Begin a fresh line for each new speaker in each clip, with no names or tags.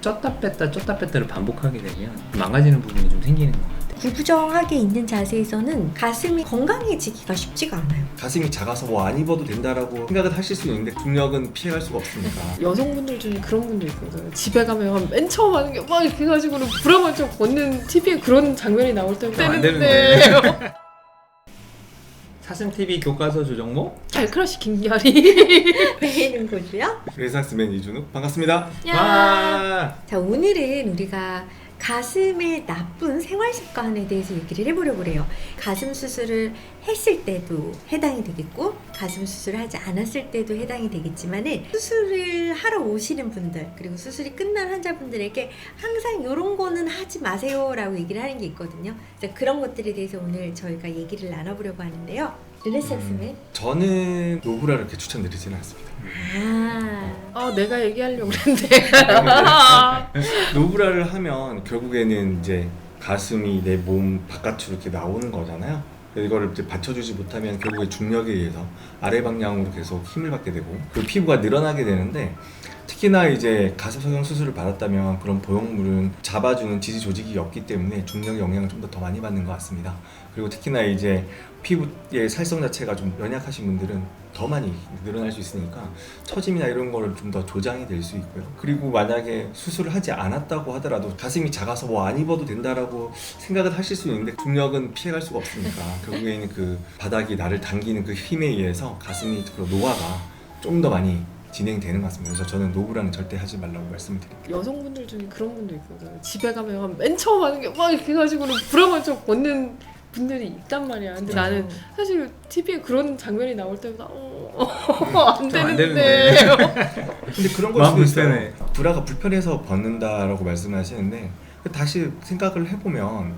쪘다 뺐다를 반복하게 되면 망가지는 부분이 좀 생기는 것 같아요.
구부정하게 있는 자세에서는 가슴이 건강해지기가 쉽지가 않아요.
가슴이 작아서 뭐 안 입어도 된다라고 생각을 하실 수 있는데 중력은 피해갈 수가 없으니까.
여성분들 중에 그런 분들 있거든요. 집에 가면 맨 처음 하는 게 막 이렇게 해가지고 브라만 좀 벗는 TV에 그런 장면이 나올 때는
안
되는데
사슴TV 교과서 조정모
잘 크러쉬 김결이
빼는 거고요.
레이상스맨 이준욱 반갑습니다.
와
자, 오늘은 우리가 가슴의 나쁜 생활 습관에 대해서 얘기를 해보려고 해요. 가슴 수술을 했을 때도 해당이 되겠고 가슴 수술을 하지 않았을 때도 해당이 되겠지만은 수술을 하러 오시는 분들 그리고 수술이 끝난 환자분들에게 항상 이런 거는 하지 마세요 라고 얘기를 하는 게 있거든요. 그래서 그런 것들에 대해서 오늘 저희가 얘기를 나눠보려고 하는데요. 르네상스맨
저는 노브라를 이렇게 추천드리지는 않습니다.
내가 얘기하려고 그랬는데
노브라를 하면 결국에는 이제 가슴이 내 몸 바깥으로 이렇게 나오는 거잖아요. 그래서 이거를 이제 받쳐주지 못하면 결국에 중력에 의해서 아래 방향으로 계속 힘을 받게 되고 그 피부가 늘어나게 되는데 특히나 이제 가슴 성형 수술을 받았다면 그런 보형물은 잡아주는 지지 조직이 없기 때문에 중력의 영향을 좀 더 많이 받는 것 같습니다. 그리고 특히나 이제 피부의 살성 자체가 좀 연약하신 분들은 더 많이 늘어날 수 있으니까 처짐이나 이런 거를 좀 더 조장이 될 수 있고요. 그리고 만약에 수술을 하지 않았다고 하더라도 가슴이 작아서 뭐 안 입어도 된다라고 생각을 하실 수 있는데 중력은 피해갈 수가 없으니까 결국에는 그 바닥이 나를 당기는 그 힘에 의해서 가슴이 그 노화가 좀 더 많이 진행되는 것 같습니다. 그래서 저는 노브라는 절대 하지 말라고 말씀드릴게요.
여성분들 중에 그런 분들 있거든요. 집에 가면 맨 처음 하는 게 막 이렇게 해가지고 브라만 좀 벗는 분들이 있단 말이야. 근데 나는 사실 TV에 그런 장면이 나올 때마다 안
좀 안
되는데
근데 그런 걸
마음
수도 있어요.
불편해.
브라가 불편해서 벗는다라고 말씀하시는데 다시 생각을 해보면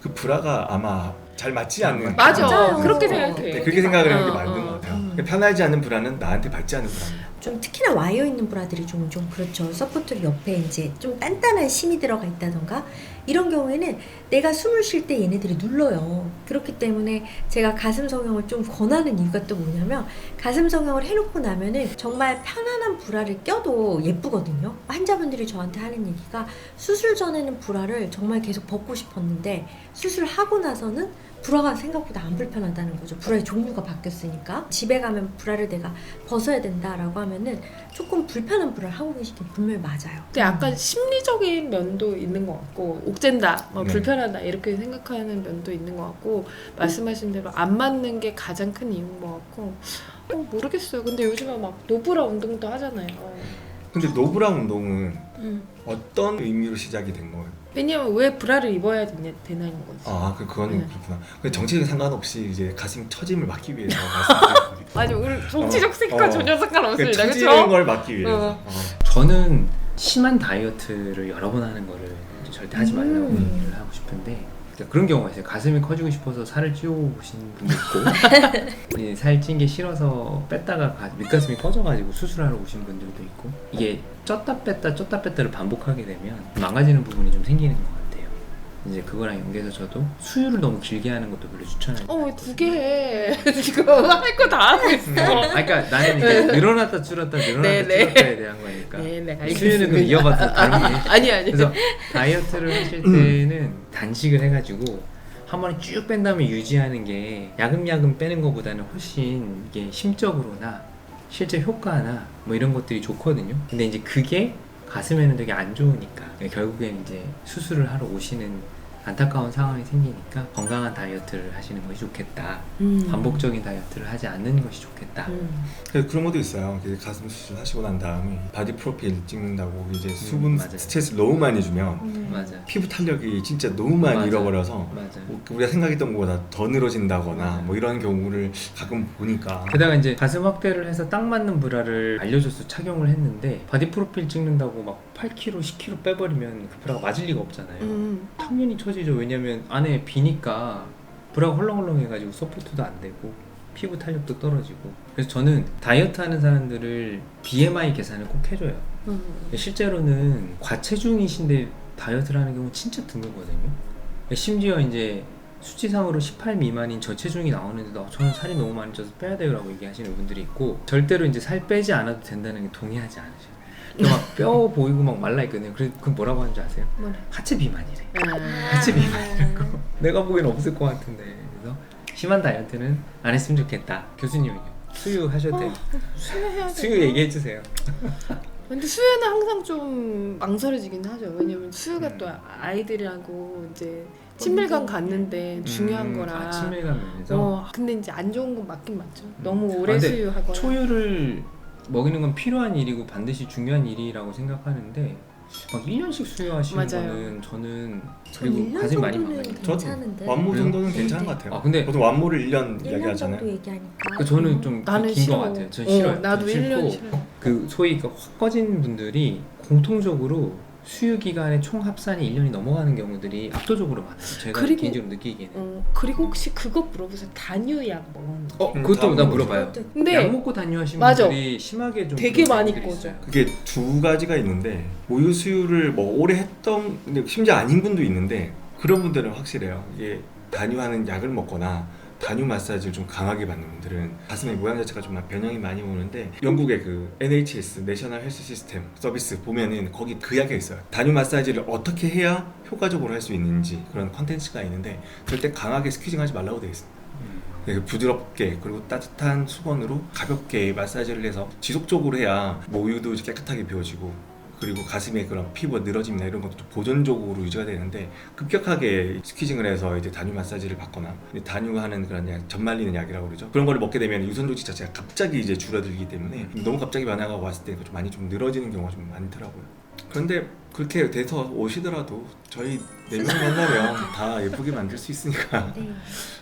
그 브라가 아마 잘 맞지 않는
맞아.
맞아요.
그렇게 생각해.
네, 그렇게 생각을 하는 게 맞는
어,
것 같아요. 편하지 않은 브라는 나한테 받지 않는 브라입니다.
좀 특히나 와이어 있는 브라들이 좀 그렇죠. 서포트 옆에 이제 좀 단단한 심이 들어가 있다던가 이런 경우에는 내가 숨을 쉴 때 얘네들이 눌러요. 그렇기 때문에 제가 가슴 성형을 좀 권하는 이유가 또 뭐냐면 가슴 성형을 해놓고 나면은 정말 편안한 브라를 껴도 예쁘거든요. 환자분들이 저한테 하는 얘기가 수술 전에는 브라를 정말 계속 벗고 싶었는데 수술하고 나서는 브라가 생각보다 안 불편하다는 거죠. 브라의 종류가 바뀌었으니까. 집에 가면 브라를 내가 벗어야 된다라고 하면은 조금 불편한 브라를 하고 계신 게 분명히 맞아요.
근데 약간 심리적인 면도 있는 것 같고 옥죄다,
네.
불편하다 이렇게 생각하는 면도 있는 것 같고 말씀하신 대로 안 맞는 게 가장 큰 이유인 것 같고 모르겠어요. 근데 요즘에 막 노브라 운동도 하잖아요.
근데 노브라 운동은 어떤 의미로 시작이 된 거예요?
왜냐면 왜 브라를 입어야 되나는 거지.
그건
네.
그렇구나. 근데 정치에 상관없이 이제 가슴 처짐을 막기 위해서 말씀드린 거예요.
아니 우리 정치적 색깔 전혀 상관없습니다.
처지는
그렇죠?
걸 막기 위해서.
저는 심한 다이어트를 여러 번 하는 거를 절대 하지 말라고 얘기를 하고 싶은데 그러니까 그런 경우가 있어요. 가슴이 커지고 싶어서 살을 찌우신 분도 있고 살 찐 게 싫어서 뺐다가 밑가슴이 커져가지고 수술하러 오신 분들도 있고 이게 쪘다 뺐다를 반복하게 되면 망가지는 부분이 좀 생기는 것 같아요. 이제 그거랑 연계해서 저도 수유를 너무 길게 하는 것도 별로 추천하지 않아요.
왜 두 개 해? 지금 할 거 다 하고 있어.
그러니까 나는 이제 늘어났다 줄었다
네네.
줄었다에 대한 거니까
네네 알겠습니다.
수유는 그럼 이어받아서 다른 게
아니.
그래서 다이어트를 하실 때는 단식을 해가지고 한 번에 쭉 뺀 다음에 유지하는 게 야금야금 빼는 것보다는 훨씬 이게 심적으로나 실제 효과나 뭐 이런 것들이 좋거든요. 근데 이제 그게 가슴에는 되게 안 좋으니까 결국엔 이제 수술을 하러 오시는 안타까운 상황이 생기니까 건강한 다이어트를 하시는 것이 좋겠다. 반복적인 다이어트를 하지 않는 것이 좋겠다.
그래서 그런 것도 있어요. 이제 가슴 수술 하시고 난 다음에 바디 프로필 찍는다고 이제 수분
맞아요.
스트레스를 너무 많이 주면
맞아.
피부 탄력이 진짜 너무 많이
맞아.
잃어버려서
맞아.
뭐 우리가 생각했던 것보다 더 늘어진다거나
맞아.
뭐 이런 경우를 가끔 보니까
게다가 이제 가슴 확대를 해서 딱 맞는 브라를 알려줘서 착용을 했는데 바디 프로필 찍는다고 막 8kg, 10kg 빼버리면 그 브라가 맞을 리가 없잖아요. 당연히 처지죠. 왜냐면 안에 비니까 브라가 헐렁헐렁해가지고 서포트도 안 되고 피부 탄력도 떨어지고. 그래서 저는 다이어트 하는 사람들을 BMI 계산을 꼭 해줘요. 실제로는 과체중이신데 다이어트를 하는 경우 진짜 드물거든요. 심지어 이제 수치상으로 18 미만인 저체중이 나오는데도 저는 살이 너무 많이 쪄서 빼야 돼요 라고 얘기하시는 분들이 있고 절대로 이제 살 빼지 않아도 된다는 게 동의하지 않으셔요. 막 뼈 보이고 막 말라있거든요. 그래서 그 뭐라고 하는지 아세요?
뭐래?
하체 비만이래.
아.
하체 비만이라고. 내가 보기엔 없을 것 같은데. 그래서 심한 다이어트는 안 했으면 좋겠다. 교수님은요? 수유 하셔도 돼요.
수유해야 돼.
수유 얘기해 주세요.
근데 수유는 항상 좀 망설여지긴 하죠. 왜냐면 수유가 또 아이들이라고 이제 친밀감 갖는데 중요한 거라.
친밀감 면에서.
근데 이제 안 좋은 건 맞긴 맞죠. 너무 오래
근데
수유하거나.
초유를 먹이는 건 필요한 일이고 반드시 중요한 일이라고 생각하는데 막 1년씩 수유하시는
맞아요.
거는 저는
전
그리고
1년
가슴이 많이
정도는
막아요.
괜찮은데.
완모
그래요?
정도는
네,
괜찮은
네.
것 같아요.
아 근데
보통 완모를 1년
1년
이야기하잖아요.
정도 얘기하니까.
저는 좀
나는
긴
싫어.
것 같아요. 전 싫어요.
나도
전
1년
싫고
싫어.
그 소위 그 확 꺼진 분들이 공통적으로 수유 기간의 총 합산이 1년이 넘어가는 경우들이 압도적으로 많아요. 제가
그리고-
개인적으로 느끼기에는.
그리고 혹시 그거 물어보세요. 단유약 먹었는데.
그것도 나
다음
물어봐요.
그것도-
근데
약 먹고 다녀하시는
맞아.
분들이 심하게 좀
되게
그런
많이
분들이
꺼져.
있어요.
그게 두 가지가 있는데 모유 수유를 뭐 오래 했던 근데 심지어 아닌 분도 있는데 그런 분들은 확실해요. 이게 단유하는 약을 먹거나 단유 마사지를 좀 강하게 받는 분들은 가슴의 모양 자체가 좀 변형이 많이 오는데 영국의 그 NHS 내셔널 헬스 시스템 서비스 보면은 거기 그 약이 있어요. 단유 마사지를 어떻게 해야 효과적으로 할 수 있는지 그런 컨텐츠가 있는데 절대 강하게 스퀴징하지 말라고 되어 있습니다. 되게 부드럽게 그리고 따뜻한 수건으로 가볍게 마사지를 해서 지속적으로 해야 모유도 깨끗하게 비워지고 그리고 가슴에 그런 피부가 늘어짐이나 이런 것도 보존적으로 유지가 되는데 급격하게 스퀴징을 해서 이제 단유 마사지를 받거나 단유하는 그런 약, 젖 말리는 약이라고 그러죠. 그런 거를 먹게 되면 유선 조직 자체가 갑자기 이제 줄어들기 때문에 너무 갑자기 변화가 왔을 때 좀 많이 좀 늘어지는 경우가 좀 많더라고요. 그런데 그렇게 돼서 오시더라도 저희 4명 만나면 다 예쁘게 만들 수 있으니까
네.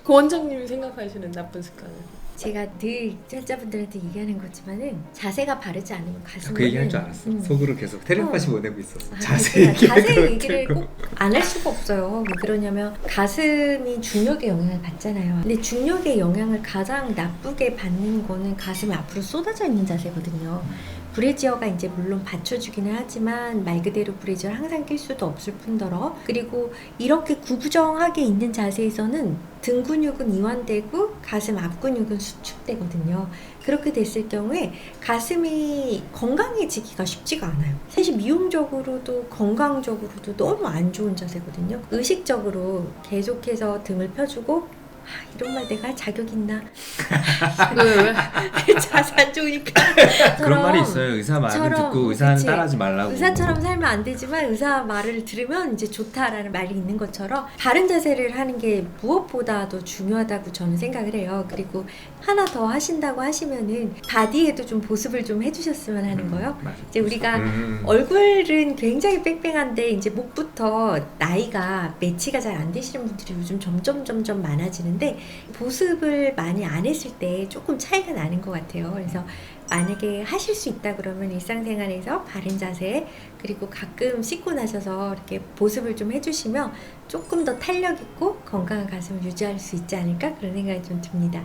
그 원장님이 생각하시는 나쁜 습관은?
제가 늘 환자분들한테 얘기하는 거지만은 자세가 바르지 않으면 가슴은
그 얘기할 줄 알았어. 속으로 계속 텔레파시 보내고 있었어. 자세히
자세 얘기를 꼭 안 할 수가 없어요. 왜 그러냐면 가슴이 중력의 영향을 받잖아요. 근데 중력의 영향을 가장 나쁘게 받는 거는 가슴이 앞으로 쏟아져 있는 자세거든요. 브래지어가 이제 물론 받쳐주기는 하지만 말 그대로 브래지어를 항상 낄 수도 없을 뿐더러 그리고 이렇게 구부정하게 있는 자세에서는 등 근육은 이완되고 가슴 앞 근육은 수축되거든요. 그렇게 됐을 경우에 가슴이 건강해지기가 쉽지가 않아요. 사실 미용적으로도 건강적으로도 너무 안 좋은 자세거든요. 의식적으로 계속해서 등을 펴주고 이런 말 내가 할 자격 있나?
왜?
자세 안 좋으니까.
그런 말이 있어요. 의사 말을
처럼,
듣고 의사는
그치.
따라하지 말라고.
의사처럼 살면 안 되지만 의사 말을 들으면 이제 좋다라는 말이 있는 것처럼 바른 자세를 하는 게 무엇보다도 중요하다고 저는 생각을 해요. 그리고 하나 더 하신다고 하시면은 바디에도 좀 보습을 좀 해주셨으면 하는 거요.
맞아.
이제 우리가 얼굴은 굉장히 뺑뺑한데 이제 목부터 나이가 매치가 잘 안 되시는 분들이 요즘 점점 많아지는데 보습을 많이 안 했을 때 조금 차이가 나는 것 같아요. 그래서 만약에 하실 수 있다 그러면 일상생활에서 바른 자세 그리고 가끔 씻고 나셔서 이렇게 보습을 좀 해주시면 조금 더 탄력 있고 건강한 가슴을 유지할 수 있지 않을까 그런 생각이 좀 듭니다.